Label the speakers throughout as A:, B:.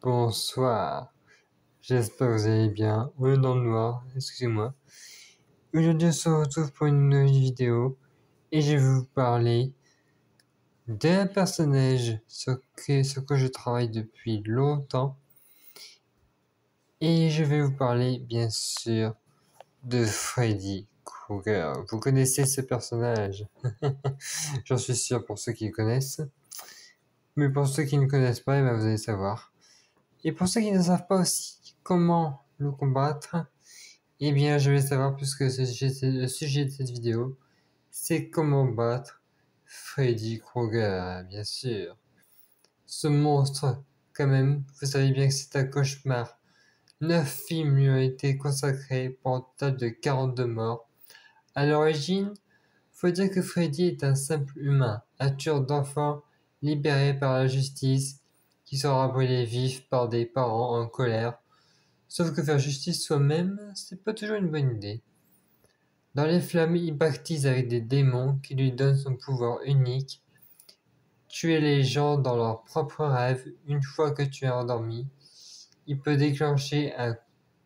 A: Bonsoir, j'espère que vous allez bien. On est dans le noir, excusez-moi. Aujourd'hui, on se retrouve pour une nouvelle vidéo et je vais vous parler d'un personnage sur que je travaille depuis longtemps. Et je vais vous parler, bien sûr, de Freddy Krueger. Vous connaissez ce personnage? J'en suis sûr pour ceux qui le connaissent. Mais pour ceux qui ne connaissent pas, vous allez savoir. Et pour ceux qui ne savent pas aussi comment le combattre, eh bien, je vais savoir puisque le sujet de cette vidéo, c'est comment battre Freddy Krueger, bien sûr. Ce monstre, quand même, vous savez bien que c'est un cauchemar. 9 films lui ont été consacrés pour un total de 42 morts. À l'origine, faut dire que Freddy est un simple humain, un tueur d'enfants libéré par la justice, qui sera brûlé vif par des parents en colère. Sauf que faire justice soi-même, c'est pas toujours une bonne idée. Dans les flammes, il pactise avec des démons qui lui donnent son pouvoir unique, tuer les gens dans leurs propres rêves une fois que tu es endormi. Il peut déclencher un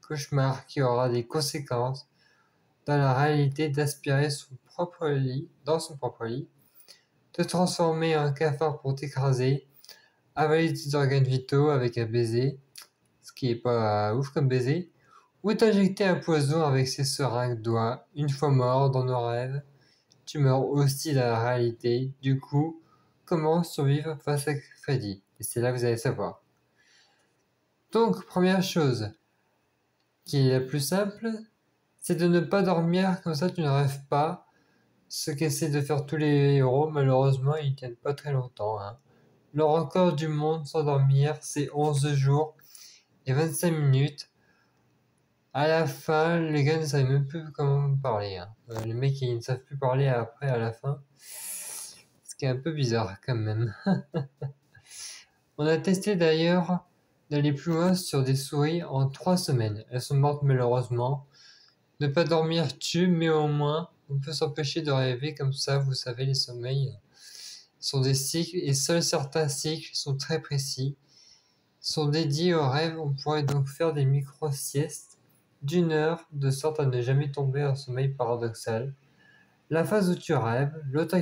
A: cauchemar qui aura des conséquences dans la réalité d'aspirer dans son propre lit, te transformer en cafard pour t'écraser, avaler tes organes vitaux avec un baiser, ce qui est pas ouf comme baiser, ou t'injecter un poison avec ses seringues doigts. Une fois mort dans nos rêves, tu meurs aussi dans la réalité. Du coup, comment survivre face à Freddy? Et c'est là que vous allez savoir. Donc, première chose, qui est la plus simple, c'est de ne pas dormir, comme ça tu ne rêves pas. Ce qu'essaient de faire tous les héros, malheureusement, ils tiennent pas très longtemps. Le record du monde sans dormir, c'est 11 jours et 25 minutes. À la fin, les gars ne savaient même plus comment parler. Les mecs, ils ne savent plus parler après, à la fin. Ce qui est un peu bizarre, quand même. On a testé d'ailleurs d'aller plus loin sur des souris en 3 semaines. Elles sont mortes malheureusement. Ne pas dormir tue, mais au moins, on peut s'empêcher de rêver comme ça. Vous savez, les sommeils sont des cycles et seuls certains cycles sont très précis. Sont dédiés au rêve. On pourrait donc faire des micro-siestes d'1 heure, de sorte à ne jamais tomber en sommeil paradoxal. La phase où tu rêves, l'autre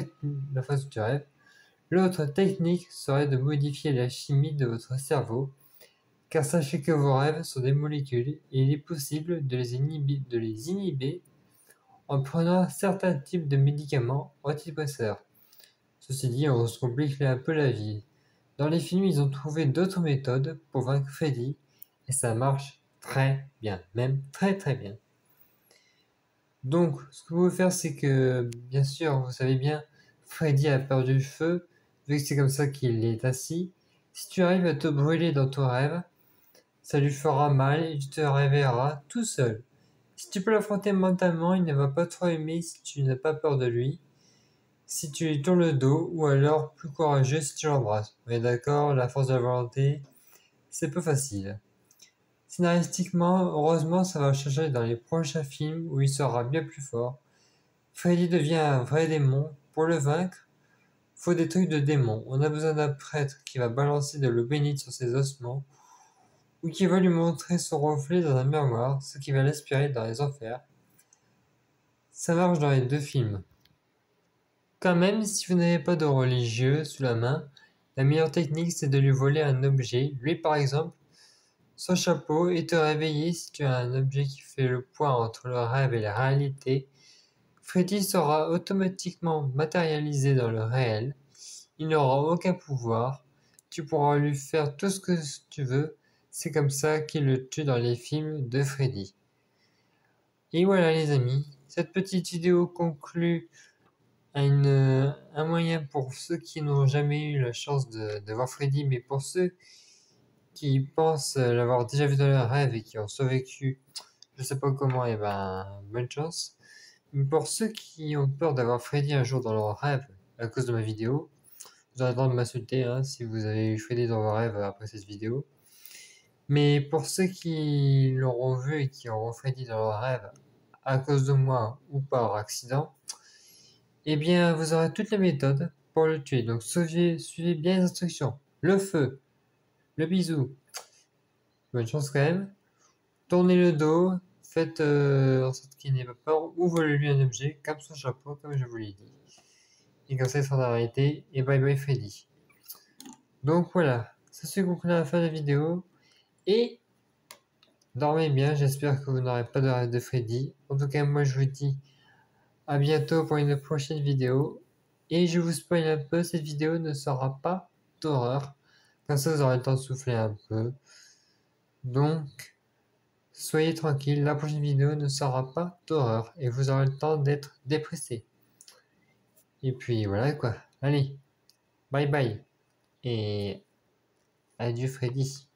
A: technique serait de modifier la chimie de votre cerveau, car sachez que vos rêves sont des molécules et il est possible de les inhiber en prenant certains types de médicaments antidépresseurs. Ceci dit, on se complique un peu la vie. Dans les films, ils ont trouvé d'autres méthodes pour vaincre Freddy et ça marche très bien, même très très bien. Donc, ce que vous pouvez faire, c'est que, bien sûr, vous savez bien, Freddy a perdu le feu, vu que c'est comme ça qu'il est assis. Si tu arrives à te brûler dans ton rêve, ça lui fera mal et tu te réveilleras tout seul. Si tu peux l'affronter mentalement, il ne va pas trop aimer si tu n'as pas peur de lui. Si tu lui tournes le dos, ou alors plus courageux si tu l'embrasses. Mais d'accord, la force de la volonté, c'est peu facile. Scénaristiquement, heureusement, ça va changer dans les prochains films où il sera bien plus fort. Freddy devient un vrai démon. Pour le vaincre, faut des trucs de démon. On a besoin d'un prêtre qui va balancer de l'eau bénite sur ses ossements, ou qui va lui montrer son reflet dans un miroir, ce qui va l'aspirer dans les enfers. Ça marche dans les deux films. Quand même, si vous n'avez pas de religieux sous la main, la meilleure technique c'est de lui voler un objet, lui par exemple, son chapeau, et te réveiller si tu as un objet qui fait le point entre le rêve et la réalité. Freddy sera automatiquement matérialisé dans le réel. Il n'aura aucun pouvoir. Tu pourras lui faire tout ce que tu veux. C'est comme ça qu'il le tue dans les films de Freddy. Et voilà les amis, cette petite vidéo conclut un moyen pour ceux qui n'ont jamais eu la chance de voir Freddy, mais pour ceux qui pensent l'avoir déjà vu dans leur rêve et qui ont survécu, je sais pas comment, et bonne chance. Mais pour ceux qui ont peur d'avoir Freddy un jour dans leur rêve à cause de ma vidéo, vous aurez le droit de m'insulter si vous avez eu Freddy dans vos rêves après cette vidéo. Mais pour ceux qui l'auront vu et qui auront Freddy dans leur rêve à cause de moi ou par accident, eh bien vous aurez toutes les méthodes pour le tuer. Donc suivez bien les instructions. Le feu, le bisou, bonne chance quand même. Tournez le dos, faites en sorte qu'il n'ait pas peur, ou volez-lui un objet, comme son chapeau, comme je vous l'ai dit. Et comme ça, il sera arrêté, et bye bye Freddy. Donc voilà, ça se conclut à la fin de la vidéo, et dormez bien, j'espère que vous n'aurez pas de rêve de Freddy. En tout cas, moi je vous dis à bientôt pour une prochaine vidéo, et je vous spoil un peu, cette vidéo ne sera pas d'horreur, comme ça vous aurez le temps de souffler un peu. Donc, soyez tranquille, la prochaine vidéo ne sera pas d'horreur et vous aurez le temps d'être dépressé. Et puis voilà quoi. Allez, bye bye et adieu Freddy.